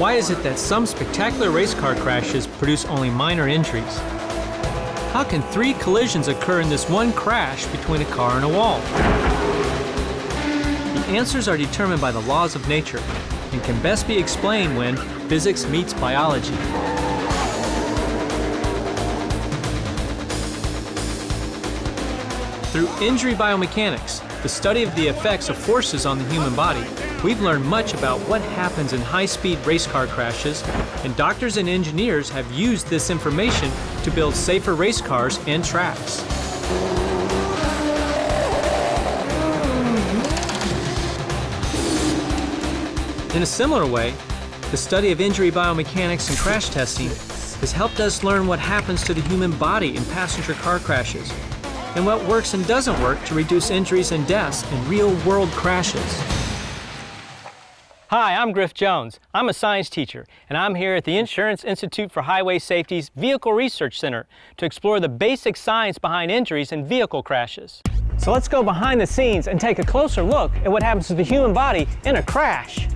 Why is it that some spectacular race car crashes produce only minor injuries? How can 3 collisions occur in this one crash between a car and a wall? The answers are determined by the laws of nature and can best be explained when physics meets biology. Through injury biomechanics, the study of the effects of forces on the human body, we've learned much about what happens in high-speed race car crashes, and doctors and engineers have used this information to build safer race cars and tracks. In a similar way, the study of injury biomechanics and crash testing has helped us learn what happens to the human body in passenger car crashes, and what works and doesn't work to reduce injuries and deaths in real-world crashes. Hi, I'm Griff Jones. I'm a science teacher, and I'm here at the Insurance Institute for Highway Safety's Vehicle Research Center to explore the basic science behind injuries in vehicle crashes. So let's go behind the scenes and take a closer look at what happens to the human body in a crash.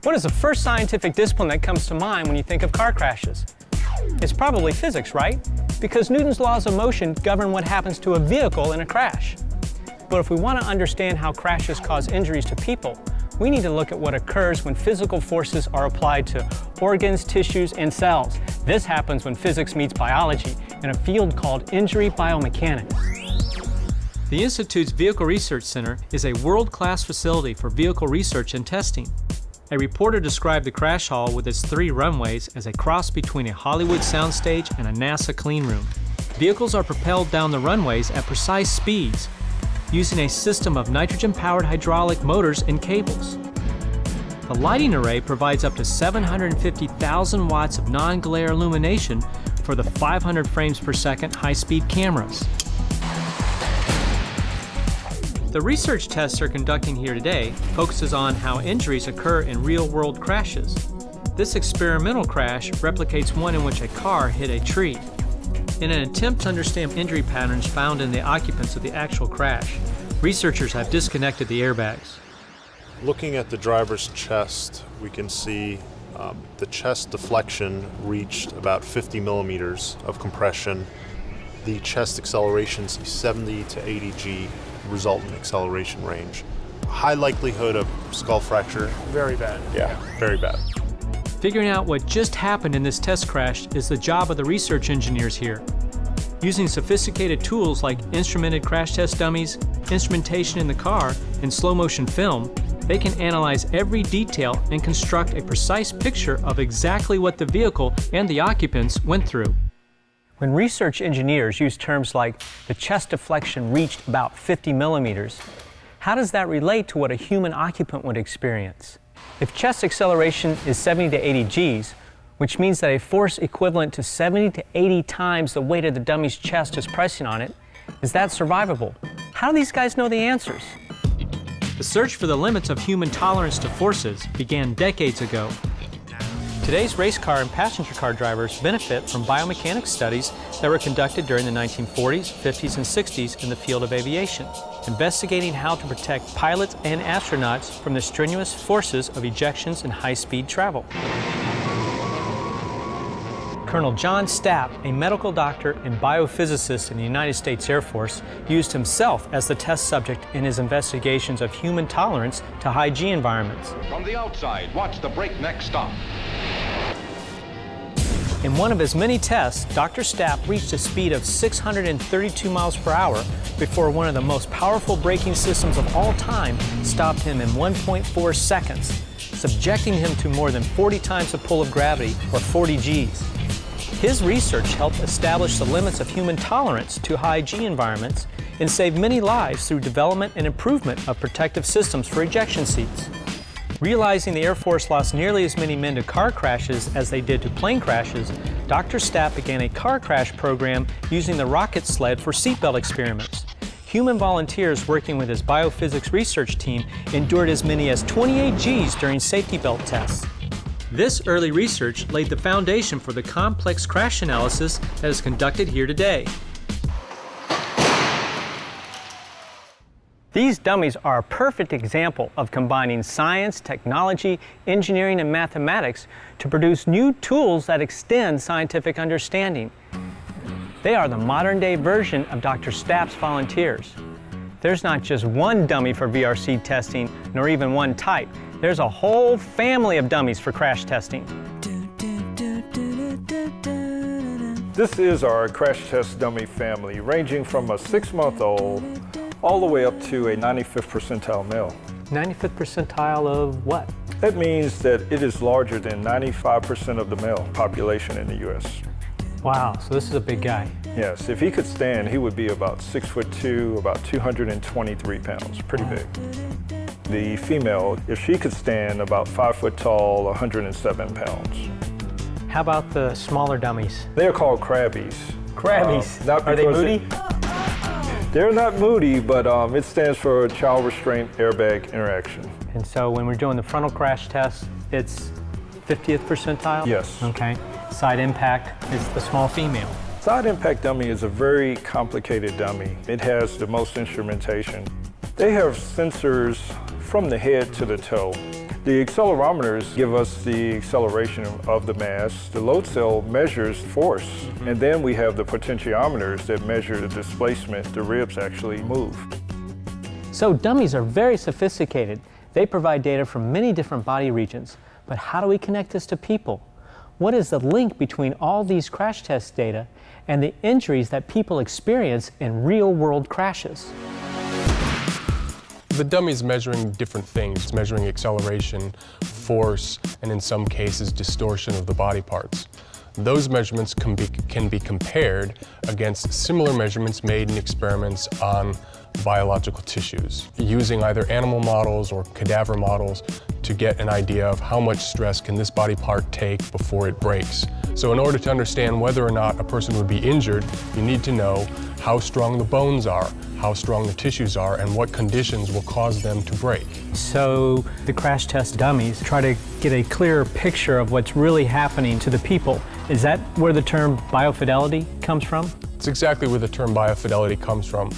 What is the first scientific discipline that comes to mind when you think of car crashes? It's probably physics, right? Because Newton's laws of motion govern what happens to a vehicle in a crash. But if we want to understand how crashes cause injuries to people, we need to look at what occurs when physical forces are applied to organs, tissues, and cells. This happens when physics meets biology in a field called injury biomechanics. The Institute's Vehicle Research Center is a world-class facility for vehicle research and testing. A reporter described the crash hall with its 3 runways as a cross between a Hollywood soundstage and a NASA clean room. Vehicles are propelled down the runways at precise speeds, using a system of nitrogen-powered hydraulic motors and cables. The lighting array provides up to 750,000 watts of non-glare illumination for the 500 frames per second high-speed cameras. The research tests they're conducting here today focuses on how injuries occur in real-world crashes. This experimental crash replicates one in which a car hit a tree. In an attempt to understand injury patterns found in the occupants of the actual crash, researchers have disconnected the airbags. Looking at the driver's chest, we can see the chest deflection reached about 50 millimeters of compression. The chest accelerations 70 to 80 G resultant acceleration range. High likelihood of skull fracture. Very bad. Yeah, very bad. Figuring out what just happened in this test crash is the job of the research engineers here. Using sophisticated tools like instrumented crash test dummies, instrumentation in the car, and slow-motion film, they can analyze every detail and construct a precise picture of exactly what the vehicle and the occupants went through. When research engineers use terms like the chest deflection reached about 50 millimeters, how does that relate to what a human occupant would experience? If chest acceleration is 70 to 80 Gs, which means that a force equivalent to 70 to 80 times the weight of the dummy's chest is pressing on it, is that survivable? How do these guys know the answers? The search for the limits of human tolerance to forces began decades ago. Today's race car and passenger car drivers benefit from biomechanics studies that were conducted during the 1940s, 50s, and 60s in the field of aviation, investigating how to protect pilots and astronauts from the strenuous forces of ejections in high-speed travel. Colonel John Stapp, a medical doctor and biophysicist in the United States Air Force, used himself as the test subject in his investigations of human tolerance to high G environments. From the outside, watch the breakneck stop. In one of his many tests, Dr. Stapp reached a speed of 632 miles per hour before one of the most powerful braking systems of all time stopped him in 1.4 seconds, subjecting him to more than 40 times the pull of gravity, or 40 Gs. His research helped establish the limits of human tolerance to high G environments and saved many lives through development and improvement of protective systems for ejection seats. Realizing the Air Force lost nearly as many men to car crashes as they did to plane crashes, Dr. Stapp began a car crash program using the rocket sled for seatbelt experiments. Human volunteers working with his biophysics research team endured as many as 28 Gs during safety belt tests. This early research laid the foundation for the complex crash analysis that is conducted here today. These dummies are a perfect example of combining science, technology, engineering, and mathematics to produce new tools that extend scientific understanding. They are the modern-day version of Dr. Stapp's volunteers. There's not just one dummy for VRC testing, nor even one type. There's a whole family of dummies for crash testing. This is our crash test dummy family, ranging from a 6-month-old all the way up to a 95th percentile male. 95th percentile of what? That means that it is larger than 95% of the male population in the U.S. Wow, so this is a big guy. Yes, if he could stand, he would be about 6'2", about 223 pounds, pretty big. The female, if she could stand, about 5 foot tall, 107 pounds. How about the smaller dummies? They are called crabbies. Crabbies. Are they moody? They're not moody, but it stands for child restraint airbag interaction. And so when we're doing the frontal crash test, it's 50th percentile? Yes. Okay. Side impact is the small female. Side impact dummy is a very complicated dummy. It has the most instrumentation. They have sensors from the head to the toe. The accelerometers give us the acceleration of the mass. The load cell measures force. And then we have the potentiometers that measure the displacement. The ribs actually move. So dummies are very sophisticated. They provide data from many different body regions. But how do we connect this to people? What is the link between all these crash test data and the injuries that people experience in real-world crashes? The dummy is measuring different things. It's measuring acceleration, force, and in some cases, distortion of the body parts. Those measurements can be compared against similar measurements made in experiments on biological tissues, using either animal models or cadaver models to get an idea of how much stress can this body part take before it breaks. So in order to understand whether or not a person would be injured, you need to know how strong the bones are, how strong the tissues are, and what conditions will cause them to break. So the crash test dummies try to get a clearer picture of what's really happening to the people. Is that where the term biofidelity comes from? It's exactly where the term biofidelity comes from.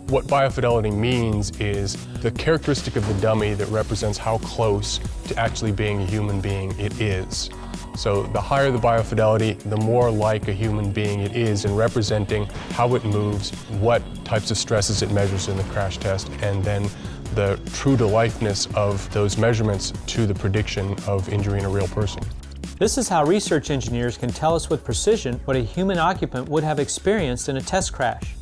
What biofidelity means is the characteristic of the dummy that represents how close to actually being a human being it is. So the higher the biofidelity, the more like a human being it is in representing how it moves, what types of stresses it measures in the crash test, and then the true-to-lifeness of those measurements to the prediction of injury in a real person. This is how research engineers can tell us with precision what a human occupant would have experienced in a test crash.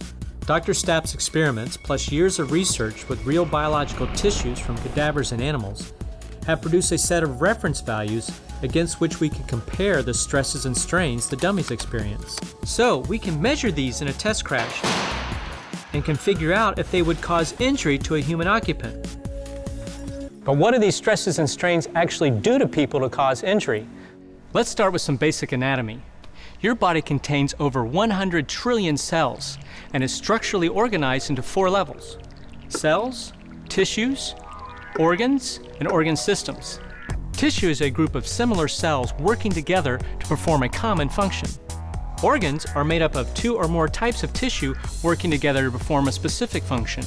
Dr. Stapp's experiments, plus years of research with real biological tissues from cadavers and animals, have produced a set of reference values against which we can compare the stresses and strains the dummies experience. So we can measure these in a test crash and can figure out if they would cause injury to a human occupant. But what do these stresses and strains actually do to people to cause injury? Let's start with some basic anatomy. Your body contains over 100 trillion cells and is structurally organized into 4 levels: cells, tissues, organs, and organ systems. Tissue is a group of similar cells working together to perform a common function. Organs are made up of 2 or more types of tissue working together to perform a specific function,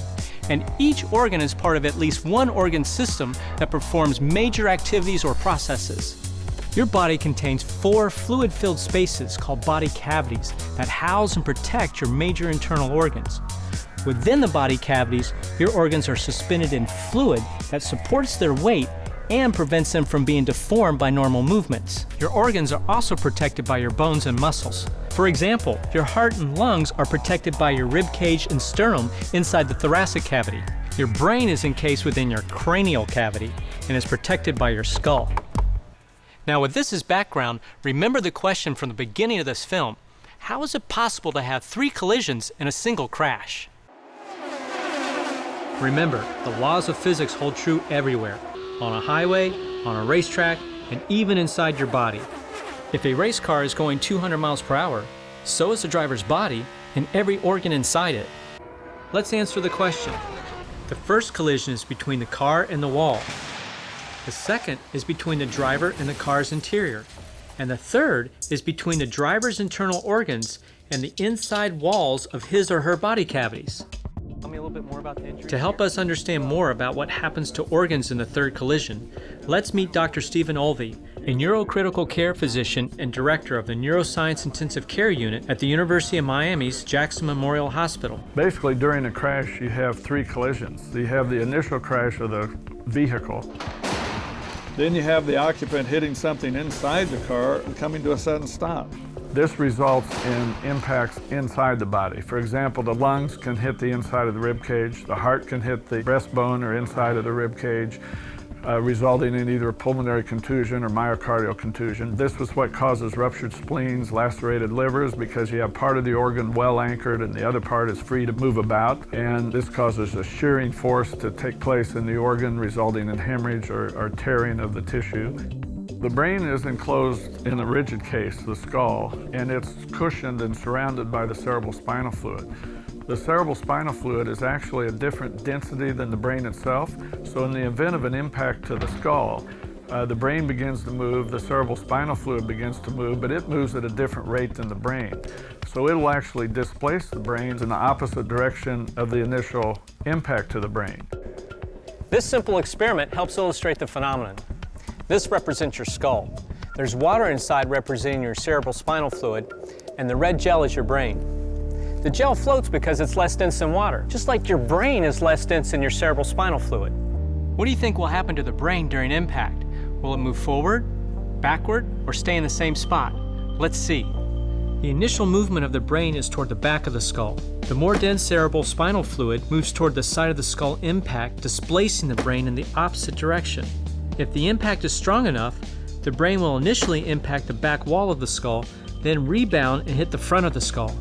and each organ is part of at least one organ system that performs major activities or processes. Your body contains 4 fluid-filled spaces called body cavities that house and protect your major internal organs. Within the body cavities, your organs are suspended in fluid that supports their weight and prevents them from being deformed by normal movements. Your organs are also protected by your bones and muscles. For example, your heart and lungs are protected by your rib cage and sternum inside the thoracic cavity. Your brain is encased within your cranial cavity and is protected by your skull. Now, with this as background, remember the question from the beginning of this film. How is it possible to have 3 collisions in a single crash? Remember, the laws of physics hold true everywhere, on a highway, on a racetrack, and even inside your body. If a race car is going 200 miles per hour, so is the driver's body and every organ inside it. Let's answer the question. The first collision is between the car and the wall. The second is between the driver and the car's interior. And the third is between the driver's internal organs and the inside walls of his or her body cavities. Tell me a little bit more about the injury. To help us understand more about what happens to organs in the third collision, let's meet Dr. Stephen Alvey, a neurocritical care physician and director of the Neuroscience Intensive Care Unit at the University of Miami's Jackson Memorial Hospital. Basically, during a crash, you have three collisions. You have the initial crash of the vehicle. Then you have the occupant hitting something inside the car and coming to a sudden stop. This results in impacts inside the body. For example, the lungs can hit the inside of the rib cage, the heart can hit the breastbone or inside of the rib cage, resulting in either a pulmonary contusion or myocardial contusion. This is what causes ruptured spleens, lacerated livers, because you have part of the organ well anchored and the other part is free to move about. And this causes a shearing force to take place in the organ, resulting in hemorrhage or tearing of the tissue. The brain is enclosed in a rigid case, the skull, and it's cushioned and surrounded by the cerebral spinal fluid. The cerebral spinal fluid is actually a different density than the brain itself, so in the event of an impact to the skull, the brain begins to move, the cerebral spinal fluid begins to move, but it moves at a different rate than the brain. So it'll actually displace the brain in the opposite direction of the initial impact to the brain. This simple experiment helps illustrate the phenomenon. This represents your skull. There's water inside representing your cerebral spinal fluid, and the red gel is your brain. The gel floats because it's less dense than water, just like your brain is less dense than your cerebral spinal fluid. What do you think will happen to the brain during impact? Will it move forward, backward, or stay in the same spot? Let's see. The initial movement of the brain is toward the back of the skull. The more dense cerebral spinal fluid moves toward the side of the skull impact, displacing the brain in the opposite direction. If the impact is strong enough, the brain will initially impact the back wall of the skull, then rebound and hit the front of the skull.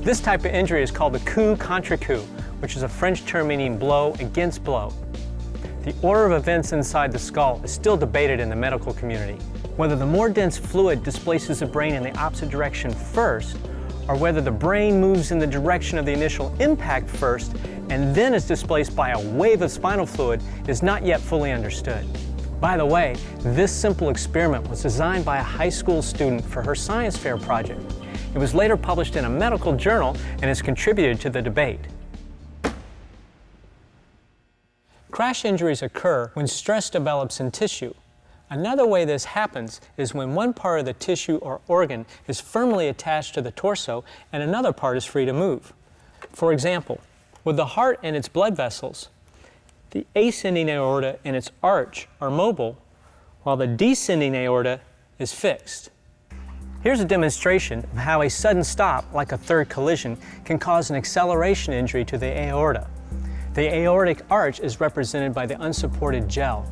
This type of injury is called the coup contre coup, which is a French term meaning blow against blow. The order of events inside the skull is still debated in the medical community. Whether the more dense fluid displaces the brain in the opposite direction first, or whether the brain moves in the direction of the initial impact first and then is displaced by a wave of spinal fluid is not yet fully understood. By the way, this simple experiment was designed by a high school student for her science fair project. It was later published in a medical journal and has contributed to the debate. Crash injuries occur when stress develops in tissue. Another way this happens is when one part of the tissue or organ is firmly attached to the torso and another part is free to move. For example, with the heart and its blood vessels, the ascending aorta and its arch are mobile, while the descending aorta is fixed. Here's a demonstration of how a sudden stop, like a third collision, can cause an acceleration injury to the aorta. The aortic arch is represented by the unsupported gel.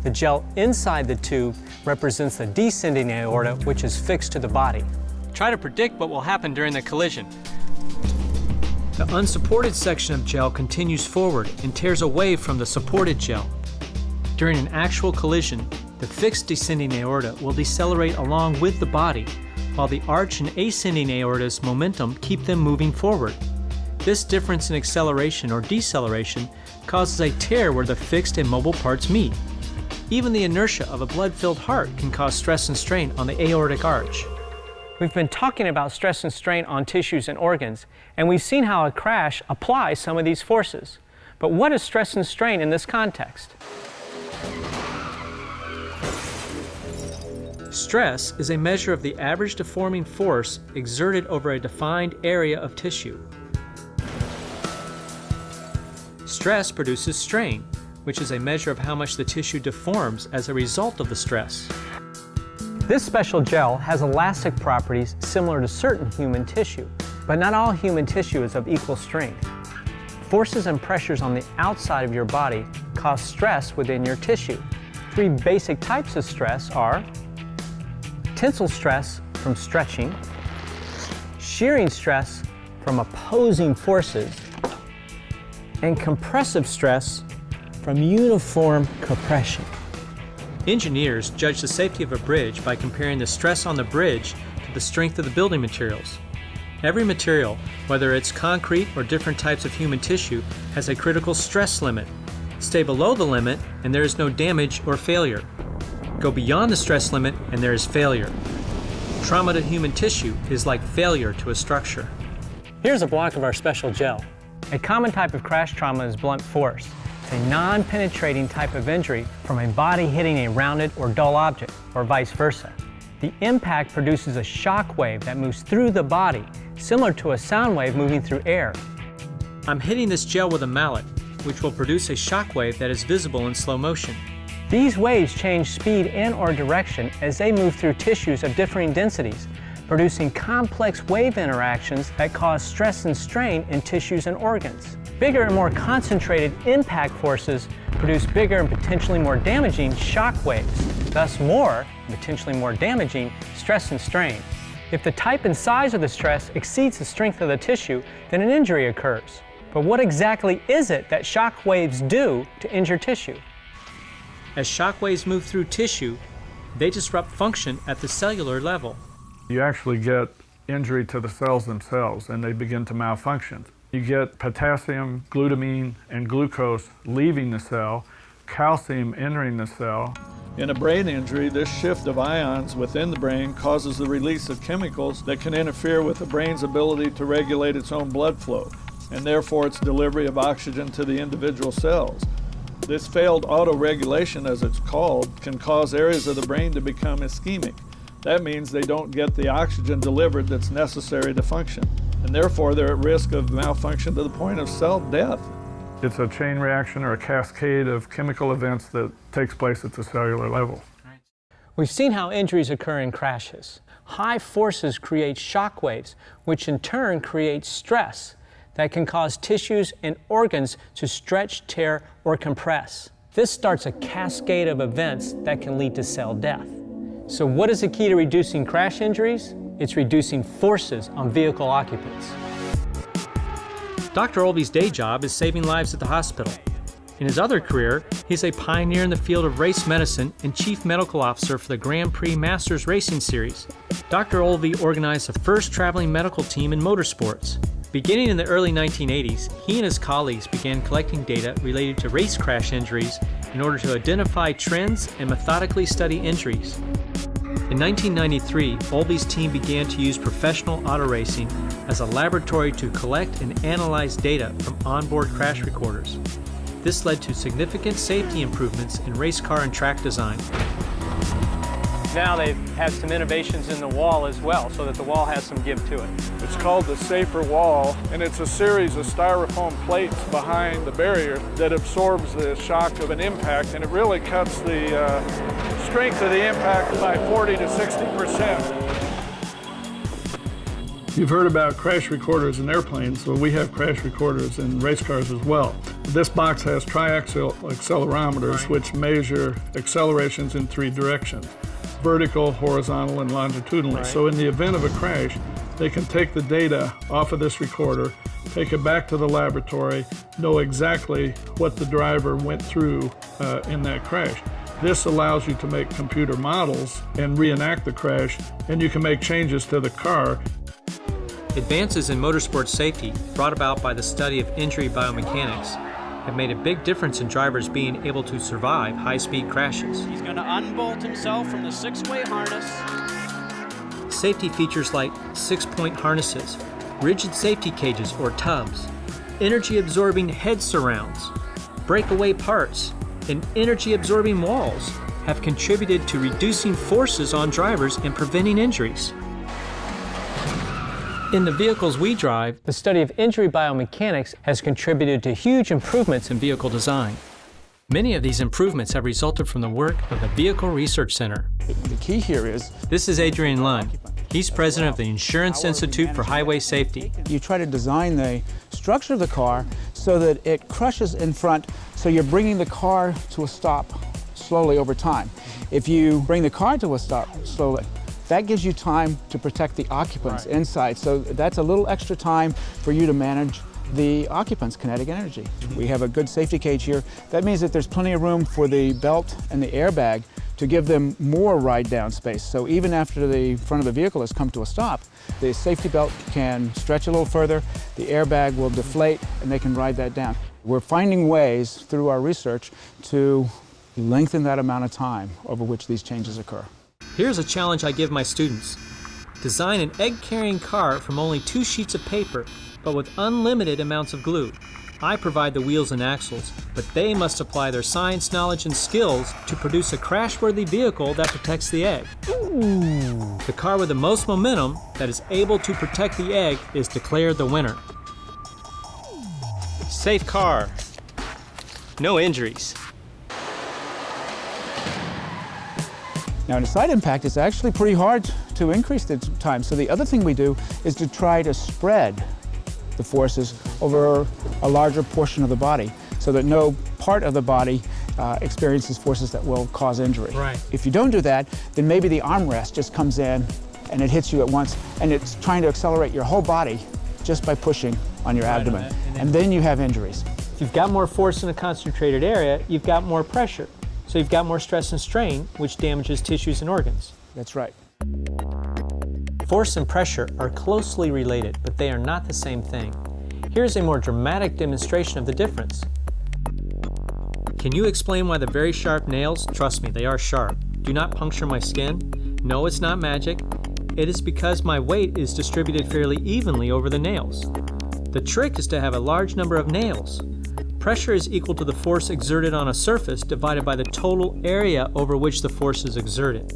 The gel inside the tube represents the descending aorta, which is fixed to the body. Try to predict what will happen during the collision. The unsupported section of gel continues forward and tears away from the supported gel. During an actual collision, the fixed descending aorta will decelerate along with the body, while the arch and ascending aorta's momentum keep them moving forward. This difference in acceleration or deceleration causes a tear where the fixed and mobile parts meet. Even the inertia of a blood-filled heart can cause stress and strain on the aortic arch. We've been talking about stress and strain on tissues and organs, and we've seen how a crash applies some of these forces. But what is stress and strain in this context? Stress is a measure of the average deforming force exerted over a defined area of tissue. Stress produces strain, which is a measure of how much the tissue deforms as a result of the stress. This special gel has elastic properties similar to certain human tissue, but not all human tissue is of equal strength. Forces and pressures on the outside of your body cause stress within your tissue. Three basic types of stress are tensile stress from stretching, shearing stress from opposing forces, and compressive stress from uniform compression. Engineers judge the safety of a bridge by comparing the stress on the bridge to the strength of the building materials. Every material, whether it's concrete or different types of human tissue, has a critical stress limit. Stay below the limit and there is no damage or failure. Go beyond the stress limit and there is failure. Trauma to human tissue is like failure to a structure. Here's a block of our special gel. A common type of crash trauma is blunt force. It's a non-penetrating type of injury from a body hitting a rounded or dull object, or vice versa. The impact produces a shock wave that moves through the body, similar to a sound wave moving through air. I'm hitting this gel with a mallet, which will produce a shock wave that is visible in slow motion. These waves change speed and/or direction as they move through tissues of differing densities, producing complex wave interactions that cause stress and strain in tissues and organs. Bigger and more concentrated impact forces produce bigger and potentially more damaging shock waves, thus more, potentially more damaging, stress and strain. If the type and size of the stress exceeds the strength of the tissue, then an injury occurs. But what exactly is it that shock waves do to injure tissue? As shock waves move through tissue, they disrupt function at the cellular level. You actually get injury to the cells themselves and they begin to malfunction. You get potassium, glutamine, and glucose leaving the cell, calcium entering the cell. In a brain injury, this shift of ions within the brain causes the release of chemicals that can interfere with the brain's ability to regulate its own blood flow, and therefore its delivery of oxygen to the individual cells. This failed autoregulation, as it's called, can cause areas of the brain to become ischemic. That means they don't get the oxygen delivered that's necessary to function, and therefore they're at risk of malfunction to the point of cell death. It's a chain reaction or a cascade of chemical events that takes place at the cellular level. We've seen how injuries occur in crashes. High forces create shock waves, which in turn create stress that can cause tissues and organs to stretch, tear, or compress. This starts a cascade of events that can lead to cell death. So what is the key to reducing crash injuries? It's reducing forces on vehicle occupants. Dr. Alvey's day job is saving lives at the hospital. In his other career, he's a pioneer in the field of race medicine and chief medical officer for the Grand Prix Masters Racing Series. Dr. Alvey organized the first traveling medical team in motorsports. Beginning in the early 1980s, he and his colleagues began collecting data related to race crash injuries in order to identify trends and methodically study injuries. In 1993, Alvey's team began to use professional auto racing as a laboratory to collect and analyze data from onboard crash recorders. This led to significant safety improvements in race car and track design. Now they've had some innovations in the wall as well, so that the wall has some give to it. It's called the Safer Wall, and it's a series of styrofoam plates behind the barrier that absorbs the shock of an impact, and it really cuts the strength of the impact by 40 to 60%. You've heard about crash recorders in airplanes, so we have crash recorders in race cars as well. This box has triaxial accelerometers, which measure accelerations in 3 directions: vertical, horizontal, and longitudinally. So in the event of a crash, they can take the data off of this recorder, take it back to the laboratory, know exactly what the driver went through in that crash. This allows you to make computer models and reenact the crash, and you can make changes to the car. Advances in motorsport safety brought about by the study of injury biomechanics have made a big difference in drivers being able to survive high-speed crashes. He's going to unbolt himself from the 6-way harness. Safety features like 6-point harnesses, rigid safety cages or tubs, energy-absorbing head surrounds, breakaway parts, and energy-absorbing walls have contributed to reducing forces on drivers and preventing injuries. In the vehicles we drive, The study of injury biomechanics has contributed to huge improvements in vehicle design. Many of these improvements have resulted from the work of the Vehicle Research Center. The key here is This is Adrian Lund. He's president of the Insurance Institute for Highway Safety. you try to design the structure of the car so that it crushes in front, so you're bringing the car to a stop slowly over time. If you bring the car to a stop slowly, that gives you time to protect the occupants inside. So that's a little extra time for you to manage the occupants' kinetic energy. We have a good safety cage here. That means that there's plenty of room for the belt and the airbag to give them more ride down space. So even after the front of the vehicle has come to a stop, the safety belt can stretch a little further, the airbag will deflate, and they can ride that down. We're finding ways through our research to lengthen that amount of time over which these changes occur. Here's a challenge I give my students. Design an egg-carrying car from only 2 sheets of paper but with unlimited amounts of glue. I provide the wheels and axles, but they must apply their science, knowledge, and skills to produce a crash-worthy vehicle that protects the egg. Ooh. The car with the most momentum that is able to protect the egg is declared the winner. Safe car. No injuries. Now in a side impact, it's actually pretty hard to increase the time. So the other thing we do is to try to spread the forces over a larger portion of the body so that no part of the body experiences forces that will cause injury. Right. If you don't do that, then maybe the armrest just comes in and it hits you at once, and it's trying to accelerate your whole body just by pushing on your abdomen. And then you have injuries. If you've got more force in a concentrated area, you've got more pressure. So you've got more stress and strain, which damages tissues and organs. That's right. Force and pressure are closely related, but they are not the same thing. Here's a more dramatic demonstration of the difference. Can you explain why the very sharp nails, trust me, they are sharp, do not puncture my skin? No, it's not magic. It is because my weight is distributed fairly evenly over the nails. The trick is to have a large number of nails. Pressure is equal to the force exerted on a surface divided by the total area over which the force is exerted.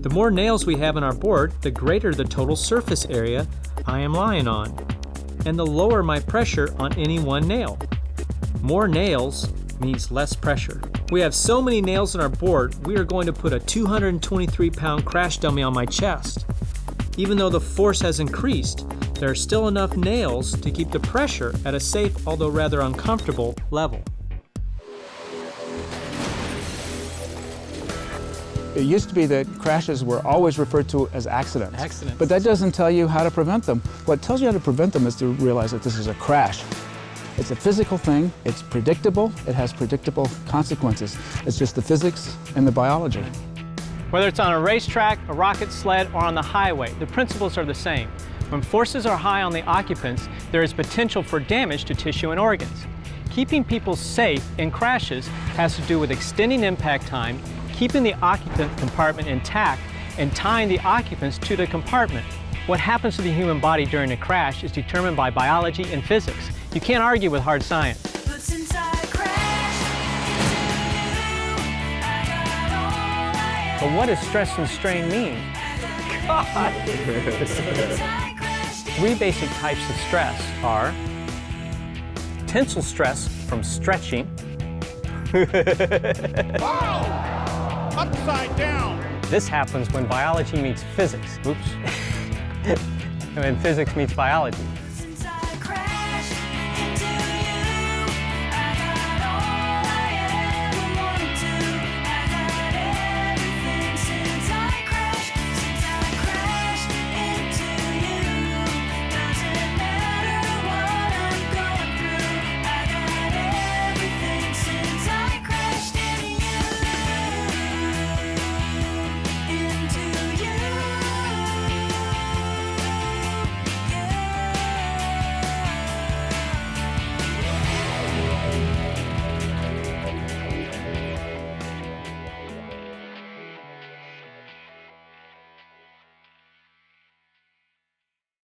The more nails we have on our board, the greater the total surface area I am lying on, and the lower my pressure on any one nail. More nails means less pressure. We have so many nails on our board, we are going to put a 223-pound crash dummy on my chest. Even though the force has increased, there are still enough nails to keep the pressure at a safe, although rather uncomfortable, level. It used to be that crashes were always referred to as accidents. Accidents. But that doesn't tell you how to prevent them. What tells you how to prevent them is to realize that this is a crash. It's a physical thing, it's predictable, it has predictable consequences. It's just the physics and the biology. Whether it's on a racetrack, a rocket sled, or on the highway, the principles are the same. When forces are high on the occupants, there is potential for damage to tissue and organs. Keeping people safe in crashes has to do with extending impact time, keeping the occupant compartment intact, and tying the occupants to the compartment. What happens to the human body during a crash is determined by biology and physics. You can't argue with hard science. But what does stress and strain mean? God! 3 basic types of stress are tensile stress from stretching. Upside down! This happens when biology meets physics. Oops. When physics meets biology.